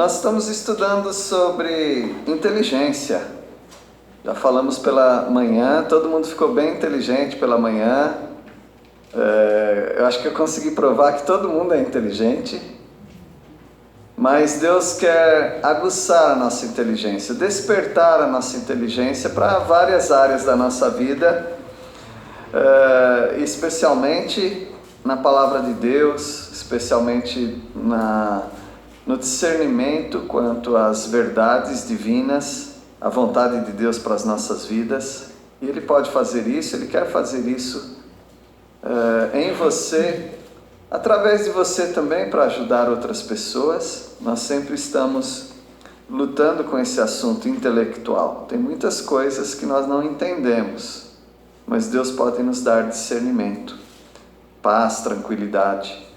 Nós estamos estudando sobre inteligência. Já falamos pela manhã, todo mundo ficou bem inteligente pela manhã. Eu acho que eu consegui provar que todo mundo é inteligente. Mas Deus quer aguçar a nossa inteligência, despertar a nossa inteligência para várias áreas da nossa vida, especialmente na palavra de Deus, especialmente no discernimento quanto às verdades divinas, a vontade de Deus para as nossas vidas. E Ele pode fazer isso, Ele quer fazer isso em você, através de você também, para ajudar outras pessoas. Nós sempre estamos lutando com esse assunto intelectual. Tem muitas coisas que nós não entendemos, mas Deus pode nos dar discernimento, paz, tranquilidade.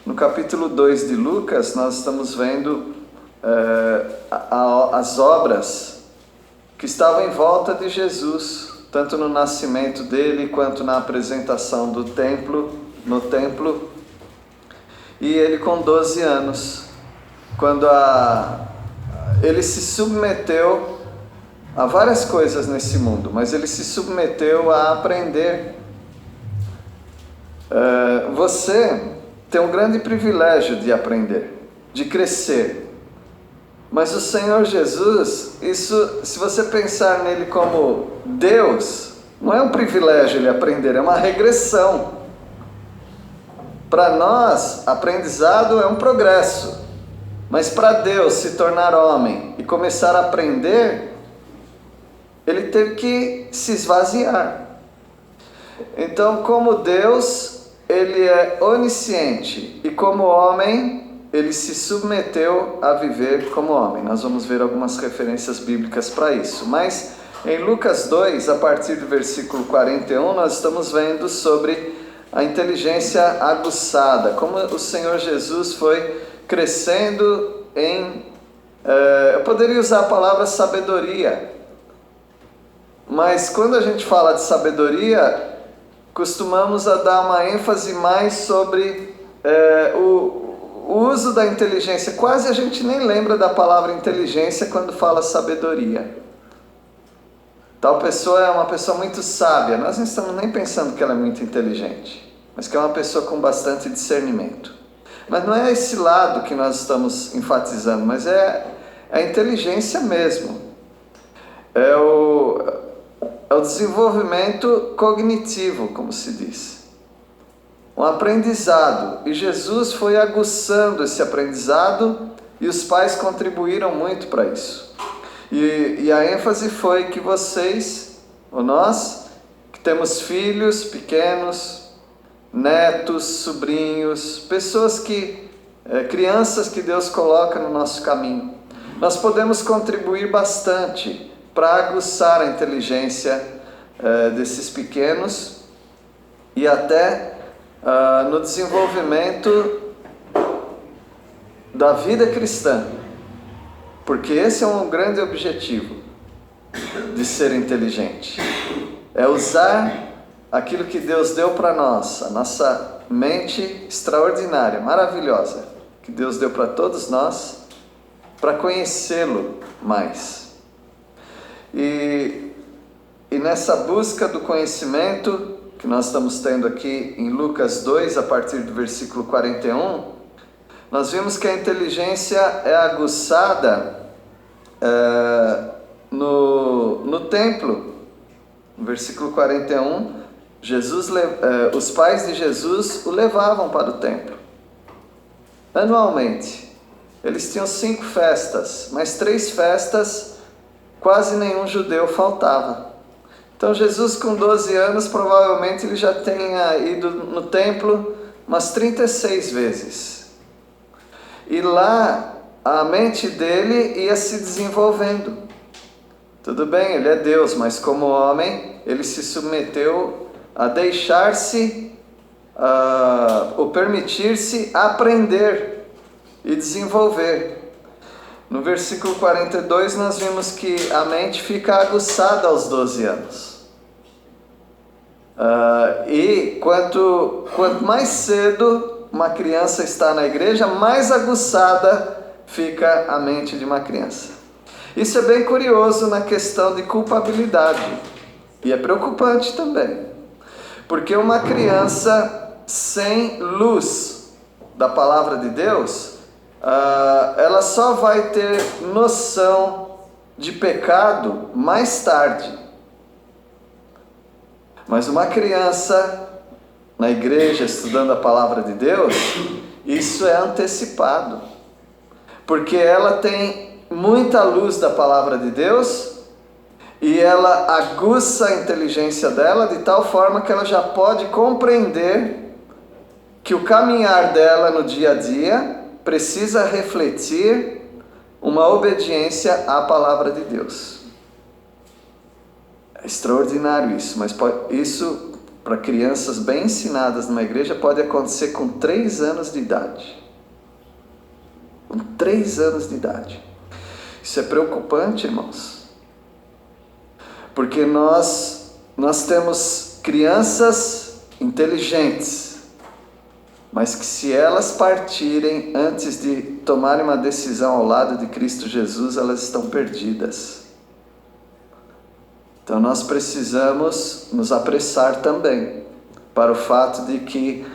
No capítulo 2 de Lucas, nós estamos vendo as obras que estavam em volta de Jesus, tanto no nascimento dele, quanto na apresentação do templo, no templo. E ele com 12 anos, quando ele se submeteu a várias coisas nesse mundo, mas ele se submeteu a aprender. Você tem um grande privilégio de aprender, de crescer. Mas o Senhor Jesus, isso, se você pensar nele como Deus, não é um privilégio ele aprender, é uma regressão. Para nós, aprendizado é um progresso. Mas para Deus se tornar homem e começar a aprender, ele teve que se esvaziar. Então, como Deus, ele é onisciente, e como homem, ele se submeteu a viver como homem. Nós vamos ver algumas referências bíblicas para isso. Mas em Lucas 2, a partir do versículo 41, nós estamos vendo sobre a inteligência aguçada, como o Senhor Jesus foi crescendo em... eu poderia usar a palavra sabedoria, mas quando a gente fala de sabedoria, costumamos a dar uma ênfase mais sobre o uso da inteligência. Quase a gente nem lembra da palavra inteligência quando fala sabedoria. Tal pessoa é uma pessoa muito sábia. Nós não estamos nem pensando que ela é muito inteligente, mas que é uma pessoa com bastante discernimento. Mas não é esse lado que nós estamos enfatizando, mas é a inteligência mesmo. É o desenvolvimento cognitivo, como se diz. Um aprendizado. E Jesus foi aguçando esse aprendizado e os pais contribuíram muito para isso. E a ênfase foi que vocês, ou nós, que temos filhos pequenos, netos, sobrinhos, crianças que Deus coloca no nosso caminho, nós podemos contribuir bastante para aguçar a inteligência desses pequenos e até no desenvolvimento da vida cristã, porque esse é um grande objetivo de ser inteligente, é usar aquilo que Deus deu para nós, a nossa mente extraordinária, maravilhosa, que Deus deu para todos nós, para conhecê-lo mais. E nessa busca do conhecimento que nós estamos tendo aqui em Lucas 2, a partir do versículo 41, nós vimos que a inteligência é aguçada no templo. No versículo 41, os pais de Jesus o levavam para o templo. Anualmente, eles tinham 5 festas, mas 3 festas quase nenhum judeu faltava. Então Jesus, com 12 anos, provavelmente ele já tenha ido no templo umas 36 vezes. E lá a mente dele ia se desenvolvendo. Tudo bem, ele é Deus, mas como homem, ele se submeteu a deixar-se, ou permitir-se aprender e desenvolver. No versículo 42 nós vimos que a mente fica aguçada aos 12 anos. E quanto mais cedo uma criança está na igreja, mais aguçada fica a mente de uma criança. Isso é bem curioso na questão de culpabilidade, e é preocupante também, porque uma criança sem luz da palavra de Deus, ela só vai ter noção de pecado mais tarde. Mas uma criança na igreja estudando a palavra de Deus, isso é antecipado, porque ela tem muita luz da palavra de Deus e ela aguça a inteligência dela de tal forma que ela já pode compreender que o caminhar dela no dia a dia precisa refletir uma obediência à palavra de Deus. É extraordinário isso, mas isso para crianças bem ensinadas numa igreja pode acontecer com 3 anos de idade. Com 3 anos de idade. Isso é preocupante, irmãos, porque nós temos crianças inteligentes, mas que se elas partirem antes de tomarem uma decisão ao lado de Cristo Jesus, elas estão perdidas. Então nós precisamos nos apressar também para o fato de que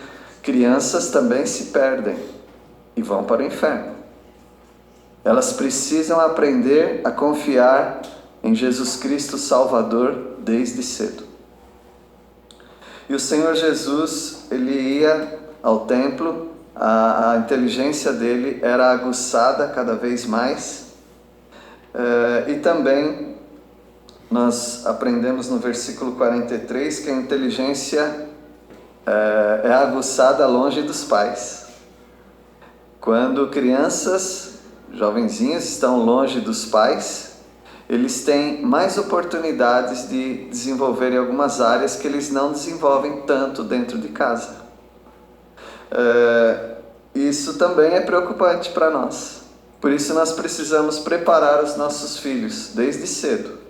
crianças também se perdem e vão para o inferno. Elas precisam aprender a confiar em Jesus Cristo Salvador desde cedo. E o Senhor Jesus, ele ia ao templo, a inteligência dele era aguçada cada vez mais. E também nós aprendemos no versículo 43 que a inteligência é aguçada longe dos pais. Quando crianças, jovenzinhos estão longe dos pais, eles têm mais oportunidades de desenvolverem algumas áreas que eles não desenvolvem tanto dentro de casa. Isso também é preocupante para nós. Por isso nós precisamos preparar os nossos filhos desde cedo.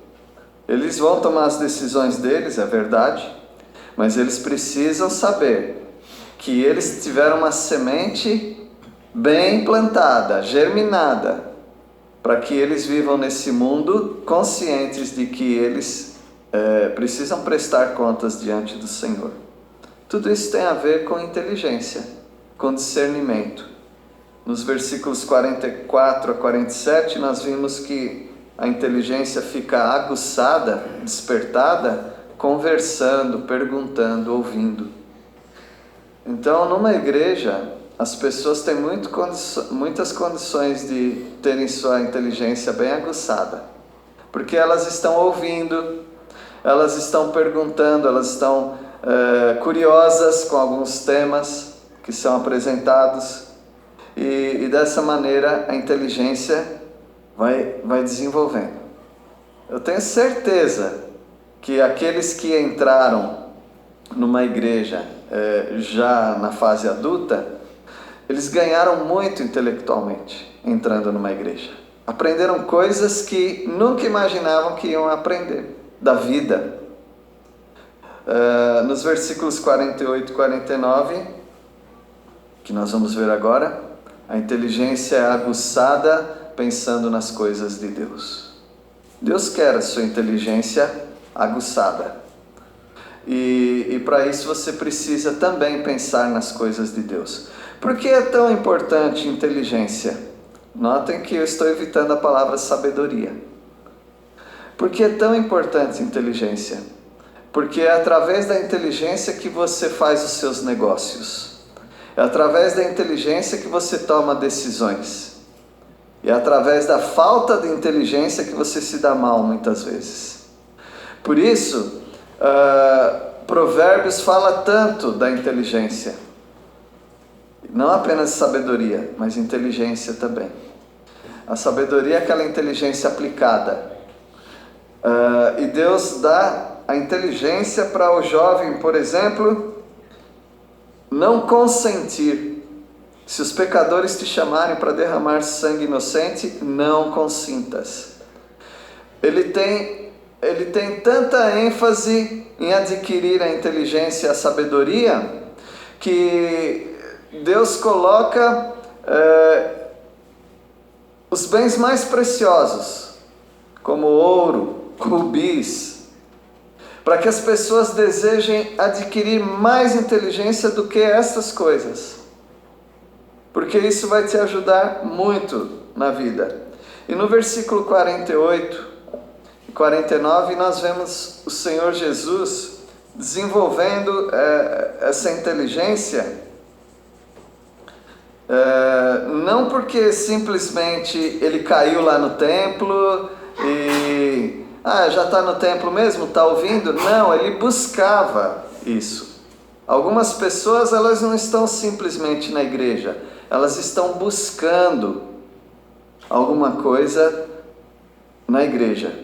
Eles vão tomar as decisões deles, é verdade, mas eles precisam saber que eles tiveram uma semente bem plantada, germinada, para que eles vivam nesse mundo conscientes de que eles precisam prestar contas diante do Senhor. Tudo isso tem a ver com inteligência, com discernimento. Nos versículos 44 a 47, nós vimos que a inteligência fica aguçada, despertada, conversando, perguntando, ouvindo. Então, numa igreja, as pessoas têm muitas condições de terem sua inteligência bem aguçada, porque elas estão ouvindo, elas estão perguntando, elas estão curiosas com alguns temas que são apresentados, e dessa maneira a inteligência vai desenvolvendo. Eu tenho certeza que aqueles que entraram numa igreja já na fase adulta, eles ganharam muito intelectualmente entrando numa igreja. Aprenderam coisas que nunca imaginavam que iam aprender da vida. Nos versículos 48 e 49, que nós vamos ver agora, a inteligência é aguçada pensando nas coisas de Deus. Deus quer a sua inteligência aguçada. E para isso você precisa também pensar nas coisas de Deus. Por que é tão importante inteligência? Notem que eu estou evitando a palavra sabedoria. Por que é tão importante inteligência? Porque é através da inteligência que você faz os seus negócios. É através da inteligência que você toma decisões. E é através da falta de inteligência que você se dá mal muitas vezes. Por isso, Provérbios fala tanto da inteligência. Não apenas sabedoria, mas inteligência também. A sabedoria é aquela inteligência aplicada. E Deus dá a inteligência para o jovem, por exemplo, não consentir. Se os pecadores te chamarem para derramar sangue inocente, não consintas. Ele tem tanta ênfase em adquirir a inteligência e a sabedoria, que Deus coloca os bens mais preciosos, como ouro, rubis, para que as pessoas desejem adquirir mais inteligência do que essas coisas, porque isso vai te ajudar muito na vida. E no versículo 48 e 49 nós vemos o Senhor Jesus desenvolvendo essa inteligência, não porque simplesmente ele caiu lá no templo e já está no templo mesmo, está ouvindo? Não, ele buscava isso. Algumas pessoas, elas não estão simplesmente na igreja, elas estão buscando alguma coisa na igreja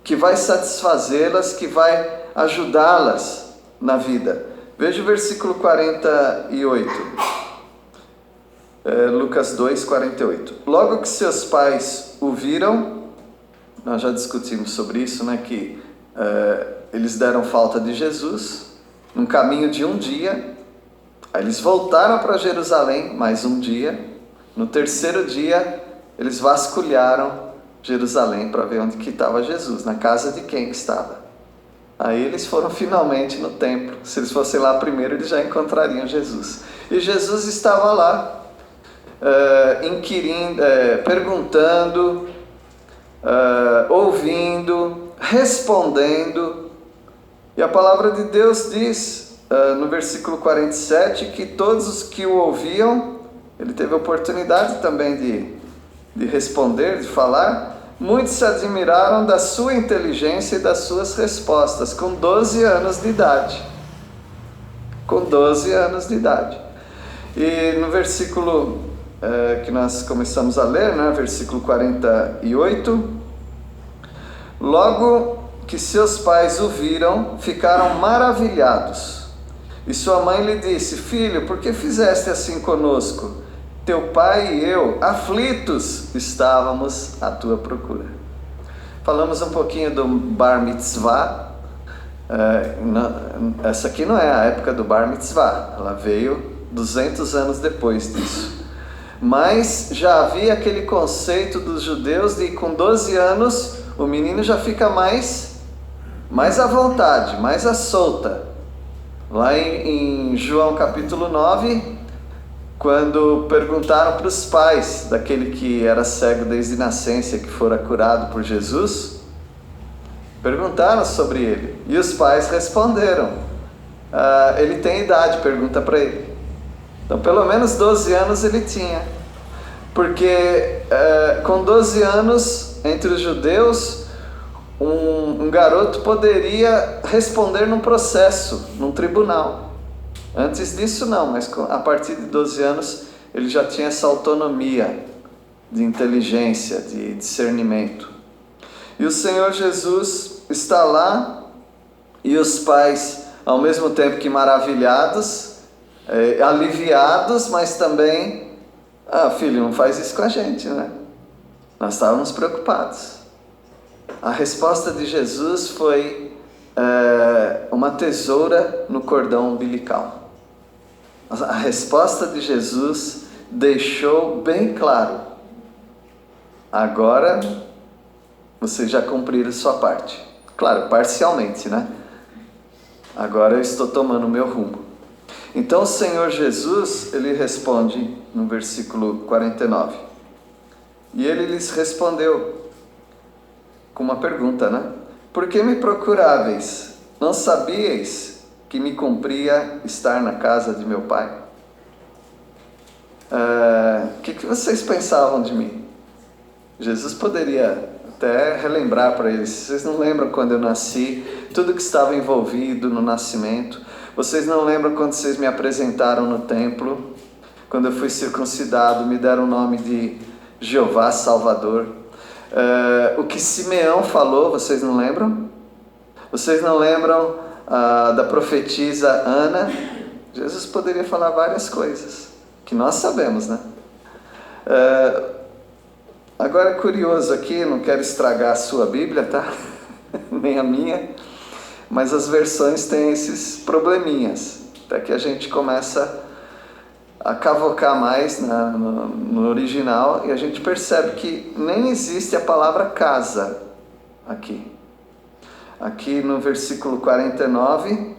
que vai satisfazê-las, que vai ajudá-las na vida. Veja o versículo 48, Lucas 2, 48. Logo que seus pais o viram, nós já discutimos sobre isso, né, que eles deram falta de Jesus, num caminho de um dia, aí eles voltaram para Jerusalém mais um dia, no terceiro dia eles vasculharam Jerusalém para ver onde que estava Jesus, na casa de quem que estava. Aí eles foram finalmente no templo. Se eles fossem lá primeiro, eles já encontrariam Jesus. E Jesus estava lá, inquirindo, perguntando, ouvindo, respondendo. E a palavra de Deus diz, no versículo 47, que todos os que o ouviam, ele teve a oportunidade também de responder, de falar. Muitos se admiraram da sua inteligência e das suas respostas, com 12 anos de idade. Com 12 anos de idade. E no versículo que nós começamos a ler, né, versículo 48, logo que seus pais o viram, ficaram maravilhados. E sua mãe lhe disse: filho, por que fizeste assim conosco? Teu pai e eu, aflitos, estávamos à tua procura. Falamos um pouquinho do Bar Mitzvah. Essa aqui não é a época do Bar Mitzvah, ela veio 200 anos depois disso. Mas já havia aquele conceito dos judeus de com 12 anos o menino já fica mais à vontade, mais à solta. Lá em João capítulo 9... quando perguntaram para os pais daquele que era cego desde nascença, que fora curado por Jesus, perguntaram sobre ele, e os pais responderam: ele tem idade, pergunta para ele. Então pelo menos 12 anos ele tinha, porque com 12 anos, entre os judeus, um garoto poderia responder num processo, num tribunal. Antes disso não, mas a partir de 12 anos ele já tinha essa autonomia de inteligência, de discernimento. E o Senhor Jesus está lá, e os pais, ao mesmo tempo que maravilhados, aliviados, mas também: filho, não faz isso com a gente, né? Nós estávamos preocupados. A resposta de Jesus foi uma tesoura no cordão umbilical. A resposta de Jesus deixou bem claro: agora vocês já cumpriram sua parte. Claro, parcialmente, né? Agora eu estou tomando o meu rumo. Então o Senhor Jesus, ele responde no versículo 49. E ele lhes respondeu com uma pergunta, né? Por que me procuráveis? Não sabíeis que me cumpria estar na casa de meu pai? O que vocês pensavam de mim? Jesus poderia até relembrar para eles: vocês não lembram quando eu nasci, tudo que estava envolvido no nascimento? Vocês não lembram quando vocês me apresentaram no templo? Quando eu fui circuncidado, me deram o nome de Jeová Salvador. O que Simeão falou, vocês não lembram? Vocês não lembram da profetisa Ana? Jesus poderia falar várias coisas que nós sabemos, né? Agora é curioso aqui, não quero estragar a sua Bíblia, tá? Nem a minha, mas as versões têm esses probleminhas, até que a gente começa a cavocar mais no original, e a gente percebe que nem existe a palavra casa aqui. Aqui no versículo 49,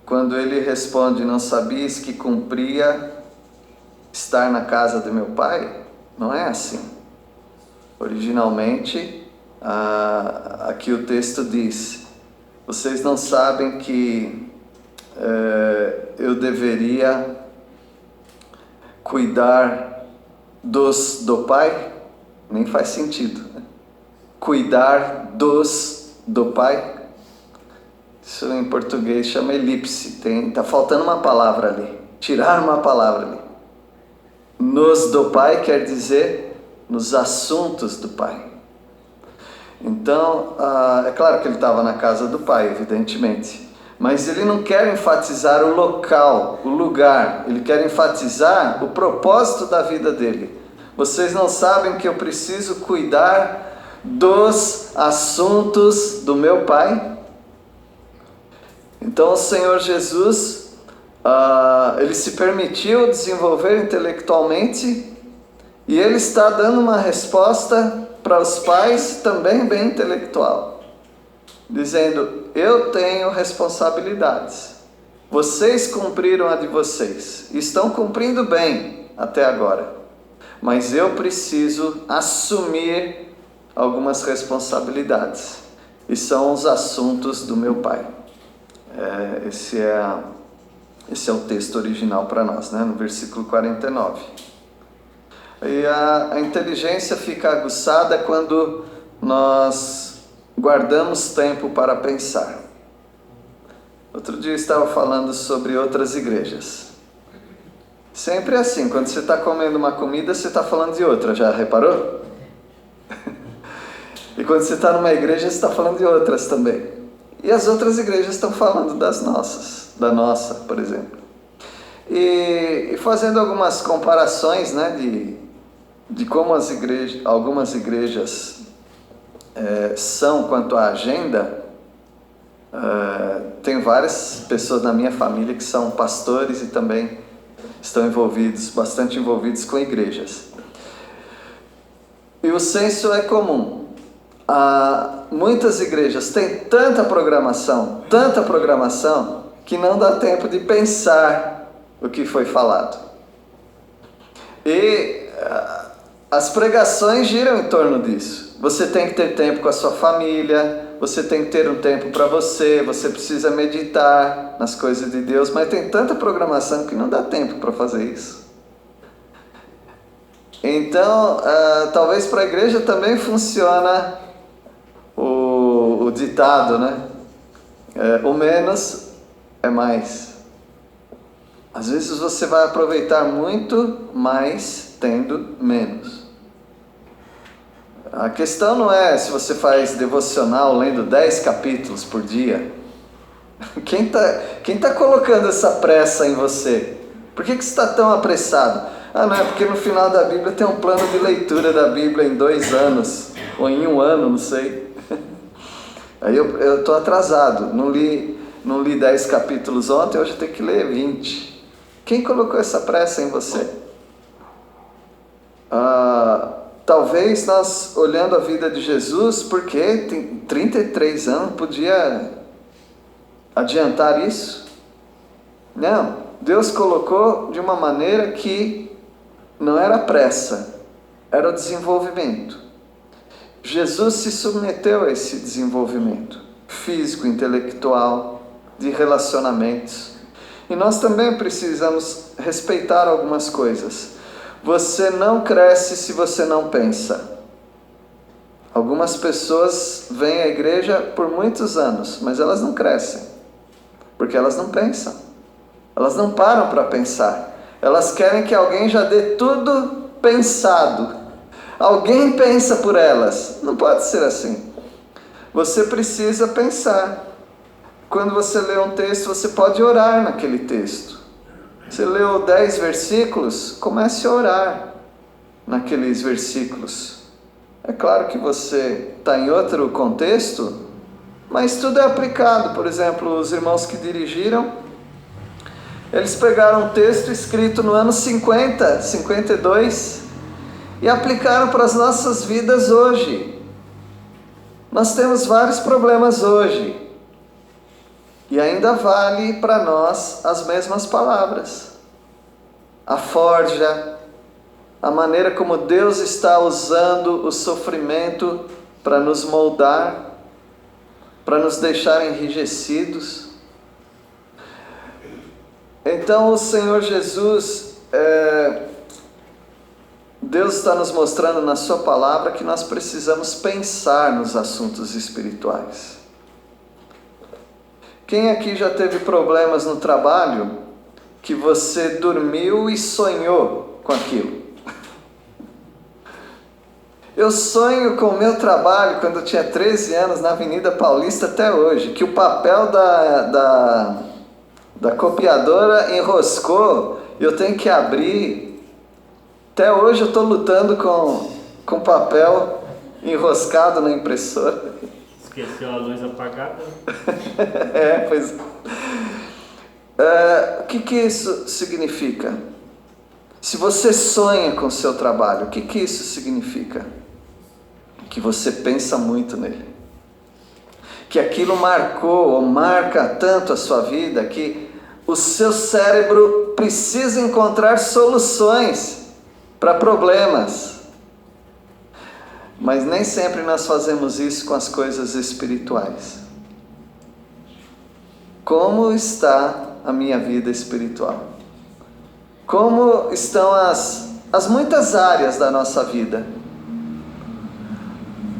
quando ele responde, não sabias que cumpria estar na casa de meu pai? Não é assim. Originalmente, aqui o texto diz, vocês não sabem que eu deveria cuidar do pai? Nem faz sentido, né? Cuidar do pai? Isso em português chama elipse. Tá faltando uma palavra ali. Tirar uma palavra ali. Nos do pai quer dizer nos assuntos do pai. Então, é claro que ele estava na casa do pai, evidentemente. Mas ele não quer enfatizar o local, o lugar. Ele quer enfatizar o propósito da vida dele. Vocês não sabem que eu preciso cuidar dos assuntos do meu pai? Então o Senhor Jesus, ele se permitiu desenvolver intelectualmente e ele está dando uma resposta para os pais também bem intelectual, dizendo, eu tenho responsabilidades, vocês cumpriram a de vocês, estão cumprindo bem até agora, mas eu preciso assumir algumas responsabilidades, e são os assuntos do meu pai. Esse é o texto original para nós, né? No versículo 49. E a inteligência fica aguçada quando nós guardamos tempo para pensar. Outro dia eu estava falando sobre outras igrejas. Sempre é assim, quando você está comendo uma comida, você está falando de outra, já reparou? E quando você está numa igreja, você está falando de outras também. E as outras igrejas estão falando das nossas, da nossa, por exemplo. E fazendo algumas comparações, né, de como algumas igrejas são quanto à agenda. Tem várias pessoas na minha família que são pastores e também estão bastante envolvidos com igrejas. E o senso é comum. Muitas igrejas têm tanta programação, que não dá tempo de pensar o que foi falado. E as pregações giram em torno disso. Você tem que ter tempo com a sua família, você tem que ter um tempo para você precisa meditar nas coisas de Deus, mas tem tanta programação que não dá tempo para fazer isso. Então, talvez para a igreja também funciona o ditado, né? O menos é mais. Às vezes você vai aproveitar muito mais tendo menos. A questão não é se você faz devocional lendo 10 capítulos por dia. Quem tá colocando essa pressa em você? Por que você está tão apressado? Não é porque no final da Bíblia tem um plano de leitura da Bíblia em 2 anos, ou em 1 ano, não sei. Aí eu estou atrasado, não li 10 capítulos ontem, hoje eu tenho que ler 20. Quem colocou essa pressa em você? Talvez nós, olhando a vida de Jesus, porque tem 33 anos, podia adiantar isso? Não, Deus colocou de uma maneira que não era pressa, era o desenvolvimento. Jesus se submeteu a esse desenvolvimento físico, intelectual, de relacionamentos. E nós também precisamos respeitar algumas coisas. Você não cresce se você não pensa. Algumas pessoas vêm à igreja por muitos anos, mas elas não crescem, porque elas não pensam. Elas não param para pensar. Elas querem que alguém já dê tudo pensado. Alguém pensa por elas. Não pode ser assim. Você precisa pensar. Quando você lê um texto, você pode orar naquele texto. Você leu 10 versículos, comece a orar naqueles versículos. É claro que você está em outro contexto, mas tudo é aplicado. Por exemplo, os irmãos que dirigiram, Eles pegaram um texto escrito no ano 50, 52 e aplicaram para as nossas vidas hoje. Nós temos vários problemas hoje e ainda vale para nós as mesmas palavras. A forja, a maneira como Deus está usando o sofrimento para nos moldar, para nos deixar enrijecidos. Então o Senhor Jesus, Deus está nos mostrando na sua palavra que nós precisamos pensar nos assuntos espirituais. Quem aqui já teve problemas no trabalho que você dormiu e sonhou com aquilo? Eu sonho com o meu trabalho quando eu tinha 13 anos na Avenida Paulista até hoje, que o papel da copiadora enroscou e eu tenho que abrir. Até hoje eu estou lutando com papel enroscado na impressora. Esqueceu a luz apagada? Pois o que isso significa? Se você sonha com o seu trabalho, o que isso significa? Que você pensa muito nele. Que aquilo marcou ou marca tanto a sua vida que o seu cérebro precisa encontrar soluções para problemas. Mas nem sempre nós fazemos isso com as coisas espirituais. Como está a minha vida espiritual? Como estão as muitas áreas da nossa vida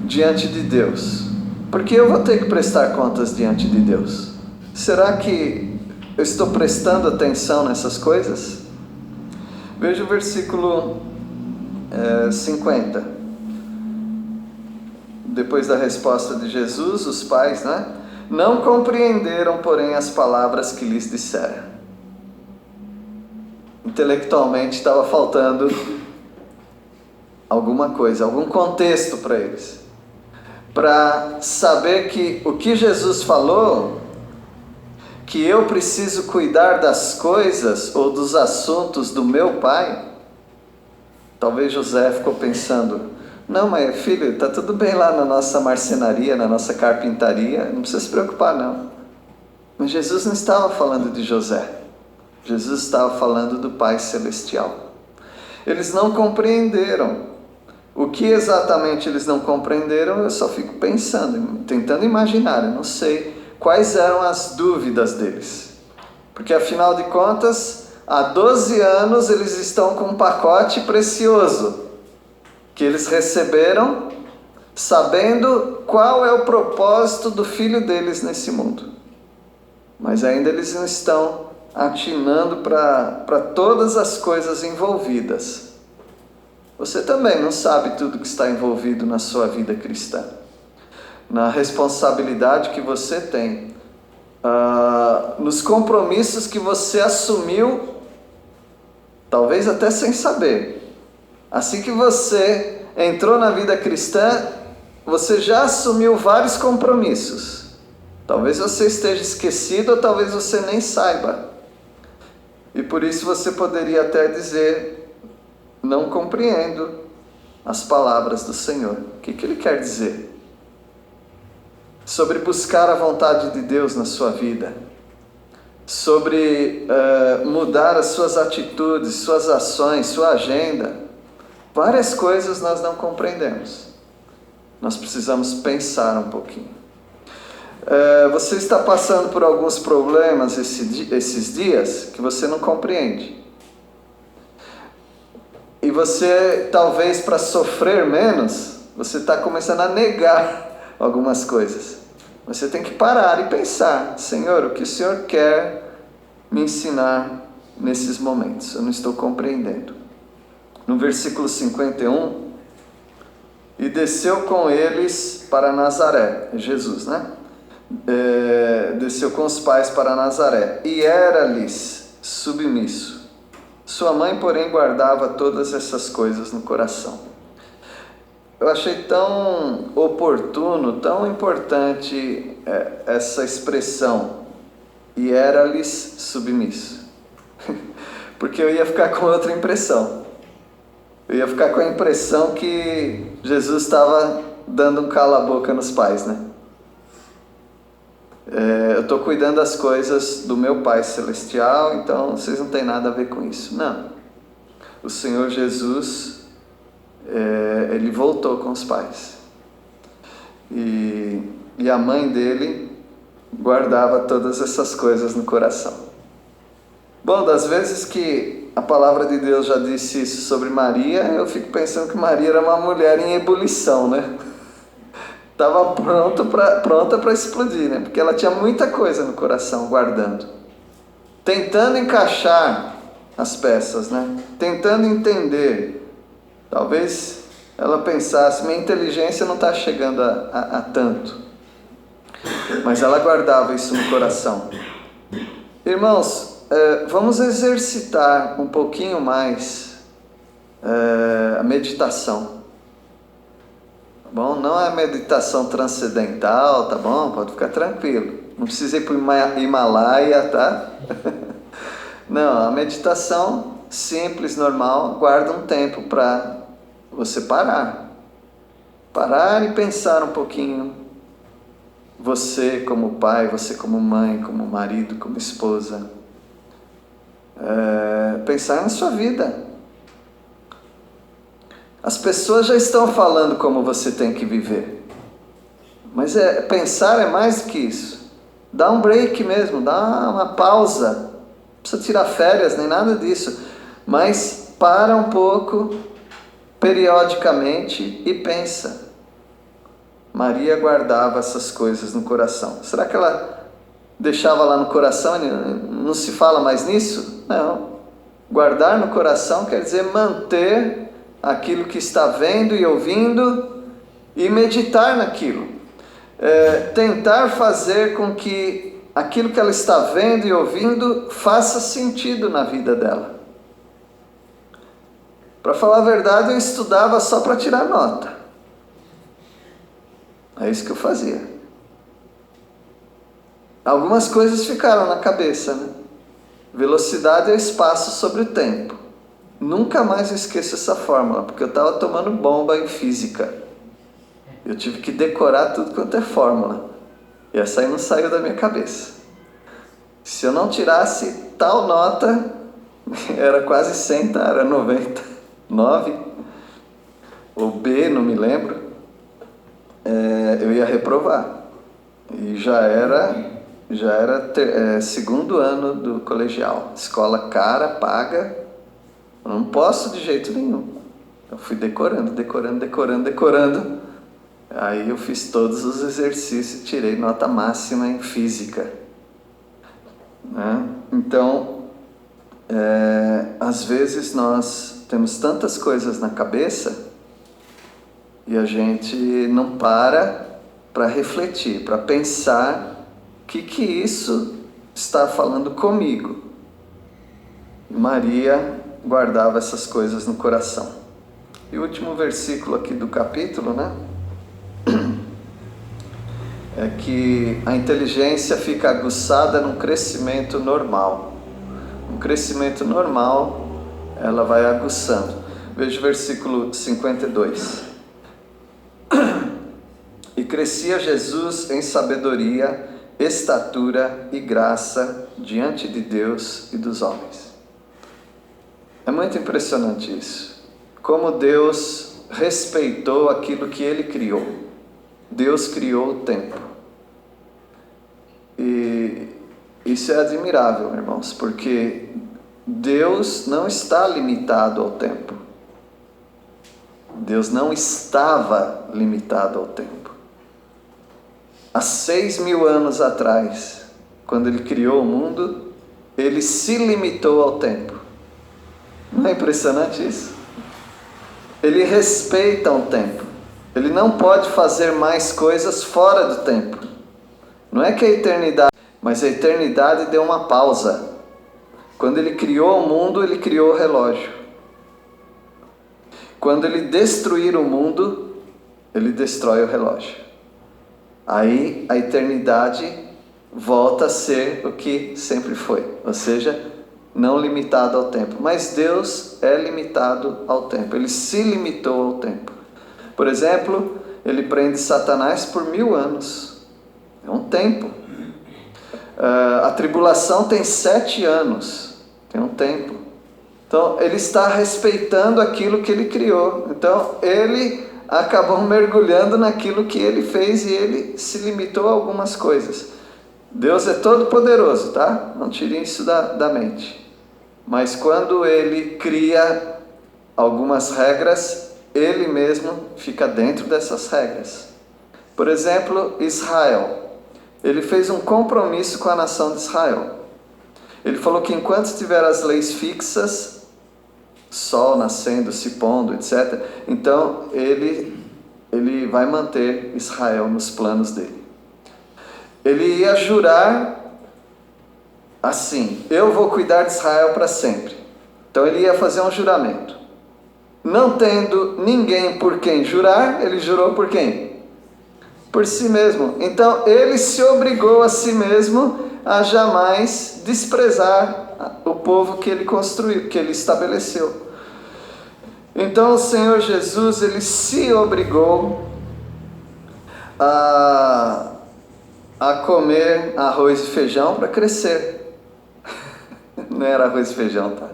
diante de Deus? Porque eu vou ter que prestar contas diante de Deus. Será que eu estou prestando atenção nessas coisas? Veja o versículo 50. Depois da resposta de Jesus, os pais, não compreenderam, porém, as palavras que lhes disseram. Intelectualmente estava faltando alguma coisa, algum contexto para eles. Para saber que o que Jesus falou, que eu preciso cuidar das coisas ou dos assuntos do meu pai. Talvez José ficou pensando: não, mas filho, está tudo bem lá na nossa marcenaria, na nossa carpintaria, não precisa se preocupar não. Mas Jesus não estava falando de José, Jesus estava falando do Pai Celestial. Eles não compreenderam. O que exatamente eles não compreenderam, eu só fico pensando, tentando imaginar, eu não sei quais eram as dúvidas deles. Porque afinal de contas, há 12 anos eles estão com um pacote precioso que eles receberam, sabendo qual é o propósito do filho deles nesse mundo. Mas ainda eles não estão atinando para todas as coisas envolvidas. Você também não sabe tudo que está envolvido na sua vida cristã, na responsabilidade que você tem, nos compromissos que você assumiu, talvez até sem saber. Assim que você entrou na vida cristã, você já assumiu vários compromissos. Talvez você esteja esquecido ou talvez você nem saiba. E por isso você poderia até dizer: não compreendo as palavras do Senhor. O que Ele quer dizer? Sobre buscar a vontade de Deus na sua vida. Sobre mudar as suas atitudes, suas ações, sua agenda. Várias coisas nós não compreendemos. Nós precisamos pensar um pouquinho. Você está passando por alguns problemas esses dias que você não compreende. E você, talvez para sofrer menos, você está começando a negar algumas coisas. Você tem que parar e pensar: Senhor, o que o Senhor quer me ensinar nesses momentos? Eu não estou compreendendo. No versículo 51, e desceu com eles para Nazaré, Jesus, desceu com os pais para Nazaré, e era-lhes submisso. Sua mãe, porém, guardava todas essas coisas no coração. Eu achei tão oportuno, tão importante essa expressão, e era-lhes submisso. porque eu ia ficar com outra impressão. Eu ia ficar com a impressão que Jesus estava dando um cala-boca nos pais, né? Eu estou cuidando das coisas do meu Pai Celestial, então vocês não têm nada a ver com isso. Não. O Senhor Jesus, ele voltou com os pais. E a mãe dele guardava todas essas coisas no coração. Bom, das vezes que a palavra de Deus já disse isso sobre Maria, eu fico pensando que Maria era uma mulher em ebulição, né? Estava pronta para explodir, né? Porque ela tinha muita coisa no coração guardando. Tentando encaixar as peças, né? Tentando entender. Talvez ela pensasse, minha inteligência não está chegando a tanto. Mas ela guardava isso no coração. Irmãos, vamos exercitar um pouquinho mais a meditação. Tá bom? Não é meditação transcendental, tá bom? Pode ficar tranquilo. Não precisa ir para o Himalaia, tá? Não, a meditação simples, normal, guarda um tempo para você parar. Parar e pensar um pouquinho. Você como pai, você como mãe, como marido, como esposa. Pensar na sua vida. As pessoas já estão falando como você tem que viver. Mas pensar é mais do que isso. Dá um break mesmo, dá uma pausa. Não precisa tirar férias, nem nada disso. Mas para um pouco, periodicamente, e pensa. Maria guardava essas coisas no coração. Será que ela deixava lá no coração e não se fala mais nisso? Não. Guardar no coração quer dizer manter aquilo que está vendo e ouvindo e meditar naquilo. Tentar fazer com que aquilo que ela está vendo e ouvindo faça sentido na vida dela. Para falar a verdade, eu estudava só para tirar nota. É isso que eu fazia. Algumas coisas ficaram na cabeça, né? Velocidade é espaço sobre o tempo. Nunca mais eu esqueço essa fórmula, porque eu estava tomando bomba em física. Eu tive que decorar tudo quanto é fórmula. E essa aí não saiu da minha cabeça. Se eu não tirasse tal nota, era quase 100, tá? Era 99. Ou B, não me lembro. Eu ia reprovar. E já era segundo ano do colegial. Escola cara, paga. Eu não posso de jeito nenhum. Eu fui decorando. Aí eu fiz todos os exercícios e tirei nota máxima em física. Né? Então, às vezes nós temos tantas coisas na cabeça e a gente não para refletir, para pensar o que isso está falando comigo. Maria guardava essas coisas no coração. E o último versículo aqui do capítulo, né? É que a inteligência fica aguçada num crescimento normal. Um crescimento normal, ela vai aguçando. Veja o versículo 52. E crescia Jesus em sabedoria, estatura e graça diante de Deus e dos homens. É muito impressionante isso. Como Deus respeitou aquilo que Ele criou. Deus criou o tempo. E isso é admirável, irmãos, porque Deus não está limitado ao tempo. Deus não estava limitado ao tempo. Há 6.000 anos atrás, quando Ele criou o mundo, Ele se limitou ao tempo. Não é impressionante isso? Ele respeita o tempo. Ele não pode fazer mais coisas fora do tempo. Não é que a eternidade, mas a eternidade deu uma pausa. Quando Ele criou o mundo, Ele criou o relógio. Quando Ele destruir o mundo, Ele destrói o relógio. Aí a eternidade volta a ser o que sempre foi. Ou seja, não limitado ao tempo. Mas Deus é limitado ao tempo, Ele se limitou ao tempo. Por exemplo, Ele prende Satanás por 1000 anos, é um tempo. A tribulação tem 7 anos, tem um tempo. Então, Ele está respeitando aquilo que Ele criou. Então, Ele acabou mergulhando naquilo que Ele fez e Ele se limitou a algumas coisas. Deus é todo poderoso, tá? Não tirem isso da mente. Mas quando Ele cria algumas regras, Ele mesmo fica dentro dessas regras. Por exemplo, Israel. Ele fez um compromisso com a nação de Israel. Ele falou que enquanto tiver as leis fixas, sol nascendo, se pondo, etc., então ele vai manter Israel nos planos dele. Ele ia jurar assim: eu vou cuidar de Israel para sempre. Então ele ia fazer um juramento. Não tendo ninguém por quem jurar, ele jurou por quem? Por si mesmo. Então ele se obrigou a si mesmo a jamais desprezar o povo que ele construiu, que ele estabeleceu. Então o Senhor Jesus, Ele se obrigou a comer arroz e feijão para crescer. Não era arroz e feijão, tá?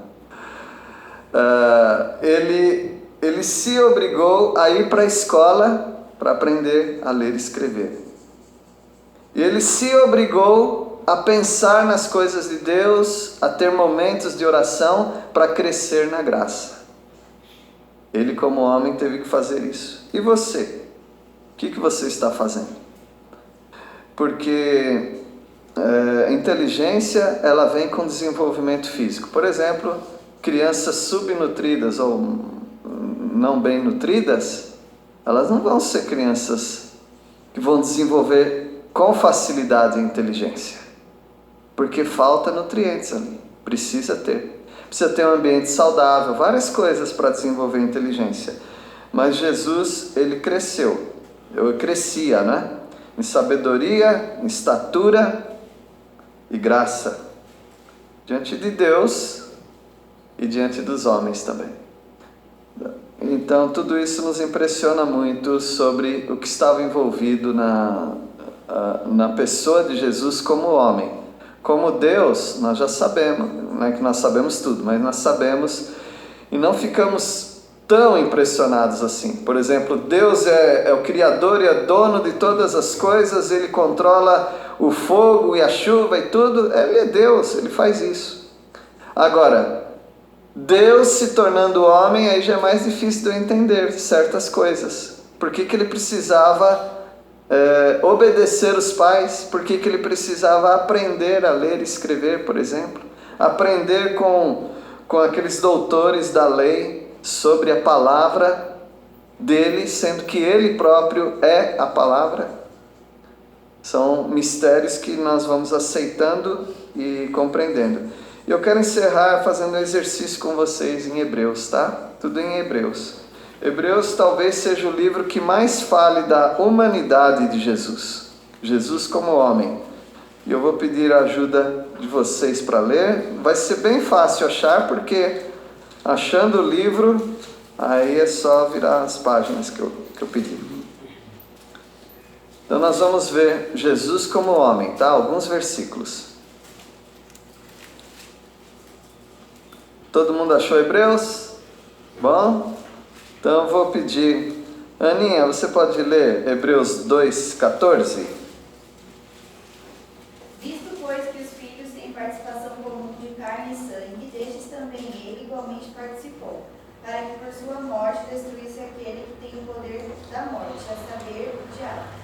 Ele se obrigou a ir para a escola para aprender a ler e escrever. E Ele se obrigou a pensar nas coisas de Deus, a ter momentos de oração para crescer na graça. Ele, como homem, teve que fazer isso. E você? O que você está fazendo? Porque inteligência, ela vem com desenvolvimento físico. Por exemplo, crianças subnutridas ou não bem nutridas, elas não vão ser crianças que vão desenvolver com facilidade a inteligência. Porque falta nutrientes ali. Precisa ter. Precisa ter um ambiente saudável, várias coisas para desenvolver inteligência. Mas Jesus, Ele cresceu. Eu crescia, né? Em sabedoria, em estatura e graça. Diante de Deus e diante dos homens também. Então, tudo isso nos impressiona muito sobre o que estava envolvido na pessoa de Jesus como homem. Como Deus, nós já sabemos, não é que nós sabemos tudo, mas nós sabemos e não ficamos tão impressionados assim. Por exemplo, Deus é o Criador e é dono de todas as coisas, Ele controla o fogo e a chuva e tudo, Ele é Deus, Ele faz isso. Agora, Deus se tornando homem, aí já é mais difícil de eu entender certas coisas. Por que Ele precisava obedecer os pais? Por que Ele precisava aprender a ler e escrever, por exemplo? Aprender com aqueles doutores da lei sobre a palavra dele, sendo que Ele próprio é a palavra. São mistérios que nós vamos aceitando e compreendendo. E eu quero encerrar fazendo um exercício com vocês em Hebreus, tá? Tudo em Hebreus. Hebreus talvez seja o livro que mais fale da humanidade de Jesus. Jesus como homem. E eu vou pedir a ajuda de vocês para ler. Vai ser bem fácil achar, porque achando o livro, aí é só virar as páginas que eu pedi. Então nós vamos ver Jesus como homem, tá? Alguns versículos. Todo mundo achou Hebreus? Bom? Então eu vou pedir... Aninha, você pode ler Hebreus 2,14? Visto, pois, que os filhos têm participação comum de carne e sangue, destes também ele igualmente participou, para que por sua morte destruísse aquele que tem o poder da morte, a saber, o diabo.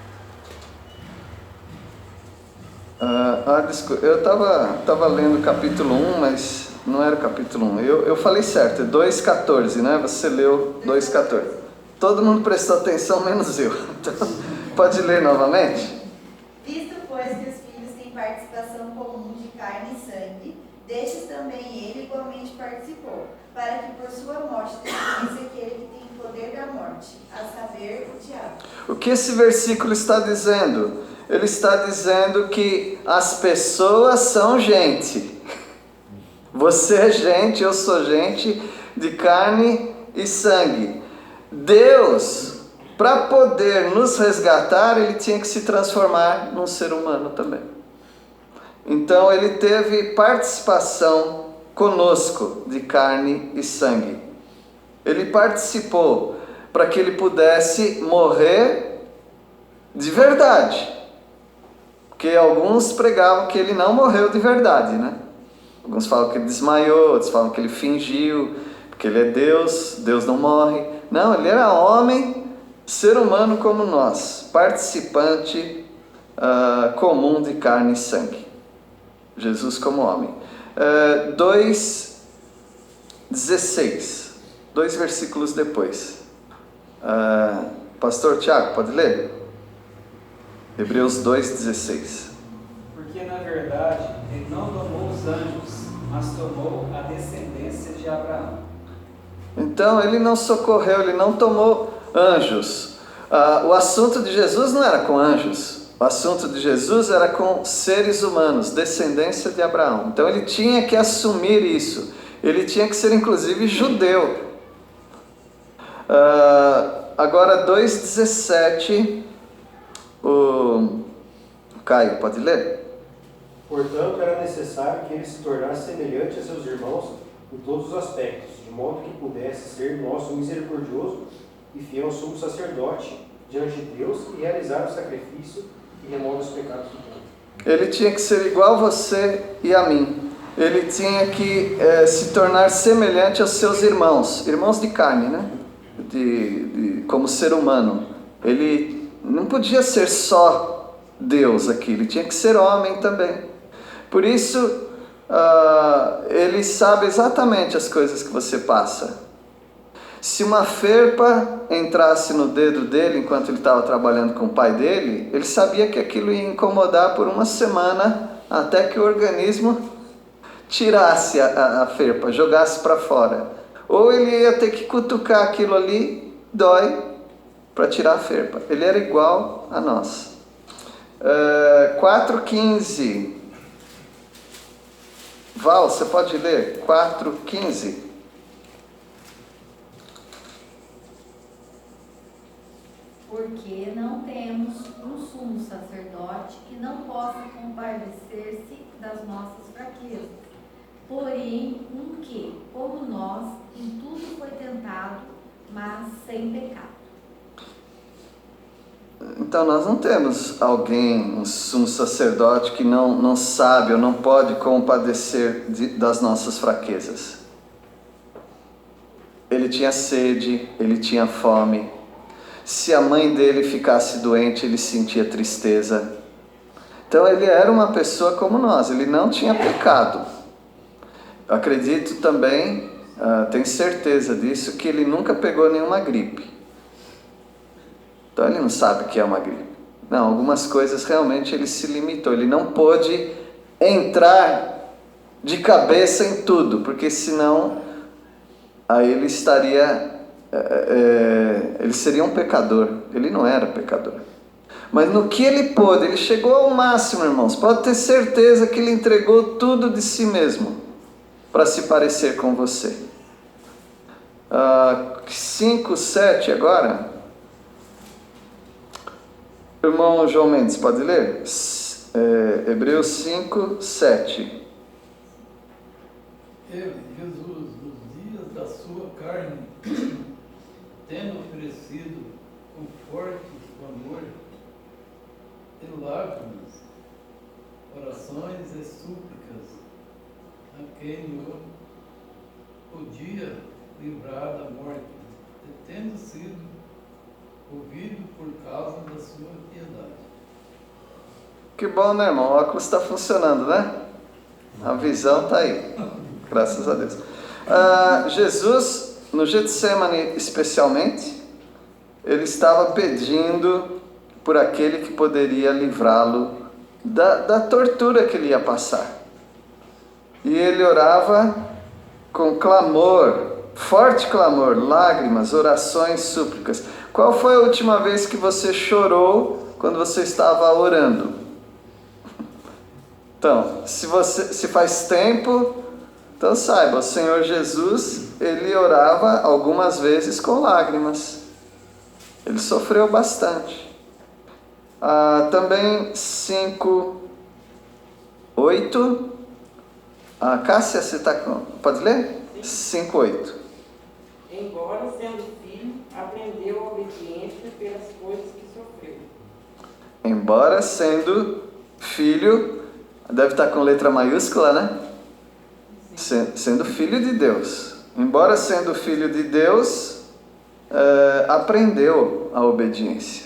Desculpa, eu estava lendo o capítulo 1, mas não era o capítulo 1. Eu falei certo, é 2,14, né? Você leu 2,14. Todo mundo prestou atenção, menos eu. Então, pode ler novamente? Visto, pois, que os filhos têm participação comum de carne e sangue, destes também ele igualmente participou, para que por sua morte destruísse aquele que tem o poder da morte, a saber, o diabo. O que esse versículo está dizendo? Ele está dizendo que as pessoas são gente. Você é gente, eu sou gente de carne e sangue. Deus, para poder nos resgatar, ele tinha que se transformar num ser humano também. Então ele teve participação conosco de carne e sangue. Ele participou para que ele pudesse morrer de verdade. Porque alguns pregavam que ele não morreu de verdade, né? Alguns falam que ele desmaiou, outros falam que ele fingiu, porque ele é Deus, Deus não morre. Não, ele era homem, ser humano como nós, participante comum de carne e sangue. Jesus como homem. 2,16, 2 versículos depois. Pastor Tiago, pode ler? Hebreus 2,16. Porque na verdade ele não tomou os anjos, mas tomou a descendência de Abraão. Então ele não socorreu, ele não tomou anjos. O assunto de Jesus não era com anjos. O assunto de Jesus era com seres humanos, descendência de Abraão. Então ele tinha que assumir isso. Ele tinha que ser inclusive judeu. Agora 2,17. O Caio, pode ler? Portanto, era necessário que ele se tornasse semelhante a seus irmãos em todos os aspectos, de modo que pudesse ser nosso misericordioso e fiel sumo sacerdote diante de Deus e realizar o sacrifício que remove os pecados do povo. Ele tinha que ser igual a você e a mim. Ele tinha que se tornar semelhante aos seus irmãos de carne, né? Como ser humano. Ele não podia ser só Deus aqui, ele tinha que ser homem também. Por isso, ele sabe exatamente as coisas que você passa. Se uma ferpa entrasse no dedo dele enquanto ele estava trabalhando com o pai dele, ele sabia que aquilo ia incomodar por uma semana até que o organismo tirasse a ferpa, jogasse para fora. Ou ele ia ter que cutucar aquilo ali, dói, para tirar a ferpa. Ele era igual a nós. 4,15. Val, você pode ler? 4,15. Porque não temos um sumo sacerdote que não possa compadecer-se das nossas fraquezas, porém um que, como nós, em tudo foi tentado, mas sem pecado. Então nós não temos alguém, um sumo sacerdote que não sabe ou não pode compadecer das nossas fraquezas. Ele tinha sede, ele tinha fome. Se a mãe dele ficasse doente, ele sentia tristeza. Então ele era uma pessoa como nós, ele não tinha pecado. Eu acredito também, tenho certeza disso, que ele nunca pegou nenhuma gripe. Então ele não sabe o que é uma gripe. Não, algumas coisas realmente ele se limitou. Ele não pôde entrar de cabeça em tudo, porque senão aí ele estaria... ele seria um pecador. Ele não era pecador. Mas no que ele pôde, ele chegou ao máximo, irmãos. Pode ter certeza que ele entregou tudo de si mesmo para se parecer com você. 5:7 agora. Irmão João Mendes, pode ler? Hebreus 5:7. Ele, Jesus, nos dias da sua carne, tendo oferecido com forte clamor e lágrimas, orações e súplicas, a quem o podia livrar da morte, e tendo sido ouvido por causa da sua piedade. Que bom, né, irmão? O óculos está funcionando, né? A visão está aí. Graças a Deus. Jesus, no Getsemane especialmente, ele estava pedindo por aquele que poderia livrá-lo da tortura que ele ia passar. E ele orava com clamor, forte clamor, lágrimas, orações, súplicas. Qual foi a última vez que você chorou quando você estava orando? Então, se faz tempo, Então saiba, o Senhor Jesus, ele orava algumas vezes com lágrimas. Ele sofreu bastante. Também 5:8. Cássia, você está com... Pode ler? 5:8. Embora sendo filho, aprendeu a obediência pelas coisas que sofreu. Embora sendo filho, deve estar com letra maiúscula, né? Sendo filho de Deus. Embora sendo filho de Deus, aprendeu a obediência.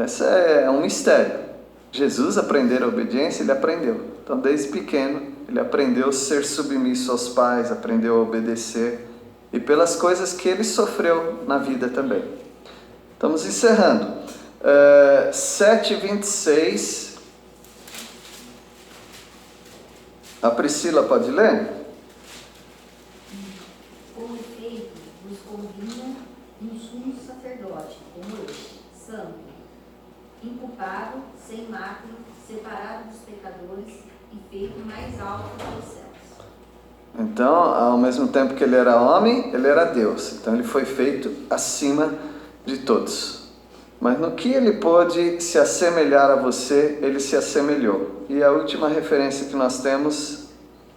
Esse é um mistério. Jesus aprender a obediência, ele aprendeu. Então, desde pequeno, ele aprendeu a ser submisso aos pais, aprendeu a obedecer. E pelas coisas que ele sofreu na vida também. Estamos encerrando. 7:26. A Priscila pode ler? Com efeito, nos convinha um sumo sacerdote, como este, santo, inculpado, sem mácula, separado dos pecadores e feito mais alto que os céus. Então, ao mesmo tempo que ele era homem, ele era Deus. Então, ele foi feito acima de todos. Mas no que ele pôde se assemelhar a você, ele se assemelhou. E a última referência que nós temos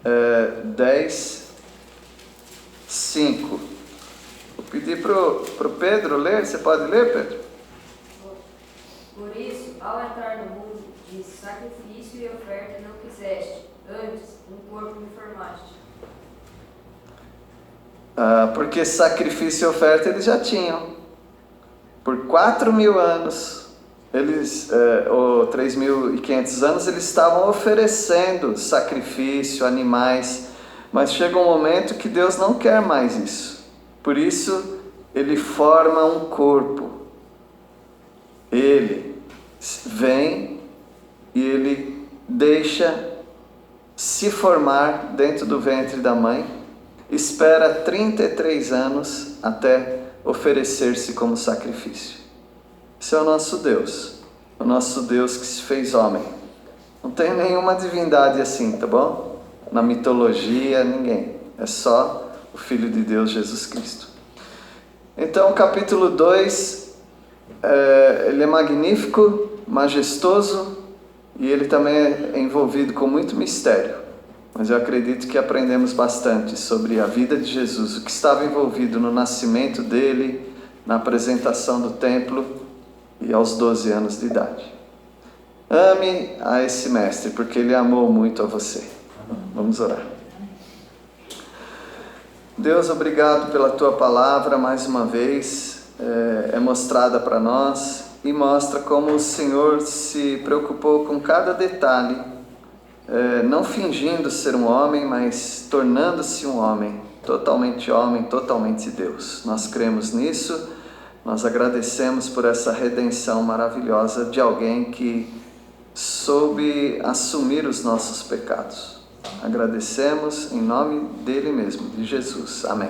é 10:5. Vou pedir para o Pedro ler. Você pode ler, Pedro? Por isso, ao entrar no mundo, diz: sacrifício e oferta não quiseste, antes um corpo me formaste. Porque sacrifício e oferta eles já tinham. Por 4.000 anos, ou 3.500 anos, eles estavam oferecendo sacrifício, animais. Mas chega um momento que Deus não quer mais isso. Por isso, ele forma um corpo. Ele vem e ele deixa se formar dentro do ventre da mãe, espera 33 anos até oferecer-se como sacrifício. Esse é o nosso Deus que se fez homem. Não tem nenhuma divindade assim, tá bom? Na mitologia, ninguém. É só o Filho de Deus, Jesus Cristo. Então, capítulo 2, ele é magnífico, majestoso, e ele também é envolvido com muito mistério. Mas eu acredito que aprendemos bastante sobre a vida de Jesus, o que estava envolvido no nascimento dele, na apresentação do templo e aos 12 anos de idade. Ame a esse mestre, porque ele amou muito a você. Vamos orar. Deus, obrigado pela tua palavra, mais uma vez, é mostrada para nós e mostra como o Senhor se preocupou com cada detalhe, não fingindo ser um homem, mas tornando-se um homem, totalmente Deus. Nós cremos nisso, nós agradecemos por essa redenção maravilhosa de alguém que soube assumir os nossos pecados. Agradecemos em nome dele mesmo, de Jesus. Amém.